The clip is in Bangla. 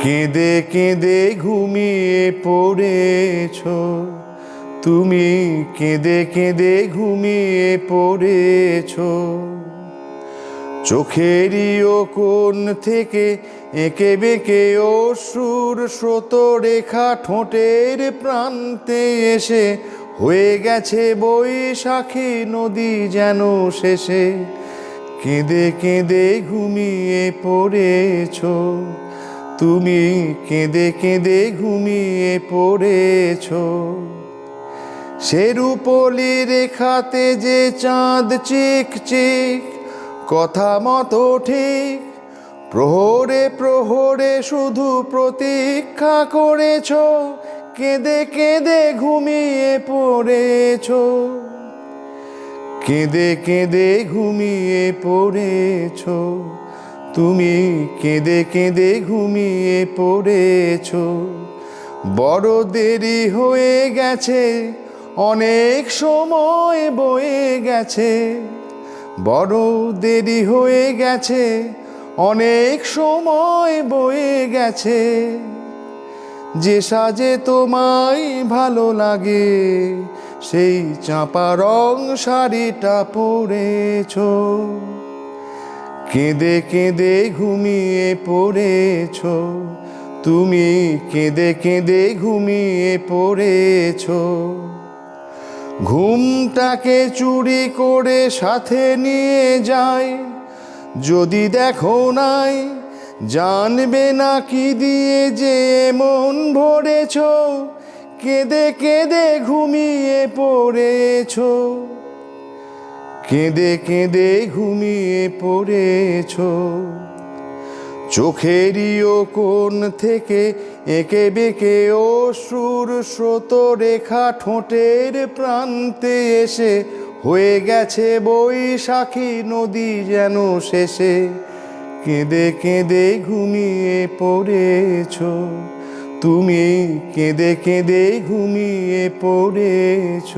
কেঁদে কেঁদে ঘুমিয়ে পড়েছ তুমি, কেঁদে কেঁদে ঘুমিয়ে পড়েছ। চোখেরই কোণ থেকে এঁকে বেঁকে অশ্রুর স্রোত রেখা ঠোঁটের প্রান্তে এসে হয়ে গেছে বৈশাখী নদী যেন শেষে। কেঁদে কেঁদে ঘুমিয়ে পড়েছ তুমি, কেঁদে কেঁদে ঘুমিয়ে পড়েছ। সে রূপলি রেখাতে যে চাঁদ চিক চিক কথা মতো ঠিক, প্রহরে প্রহরে শুধু প্রতীক্ষা করেছ। কেঁদে কেঁদে ঘুমিয়ে পড়েছ, কেঁদে কেঁদে ঘুমিয়ে পড়েছ তুমি, কেঁদে কেঁদে ঘুমিয়ে পড়েছ। বড় দেরি হয়ে গেছে, অনেক সময় বয়ে গেছে। বড় দেরি হয়ে গেছে, অনেক সময় বয়ে গেছে। যে সাজে তোমায় ভালো লাগে সেই চাঁপা রং শাড়িটা পরেছ। কেঁদে কেঁদে ঘুমিয়ে পড়েছ তুমি, কেঁদে কেঁদে ঘুমিয়ে পড়েছ। ঘুমটাকে চুরি করে সাথে নিয়ে যায়, যদি দেখো নাই জানবে না কি দিয়ে যে মন ভরেছ। কেঁদে কেঁদে ঘুমিয়ে পড়েছ, কেঁদে কেঁদে ঘুমিয়ে পড়েছ। চোখেরই কোণ থেকে এঁকে বেঁকে অশ্রুর স্রোত রেখা ঠোঁটের প্রান্তে এসে হয়ে গেছে বৈশাখী নদী যেন শেষে। কেঁদে কেঁদে ঘুমিয়ে পড়েছ তুমি, কেঁদে কেঁদে ঘুমিয়ে পড়েছ।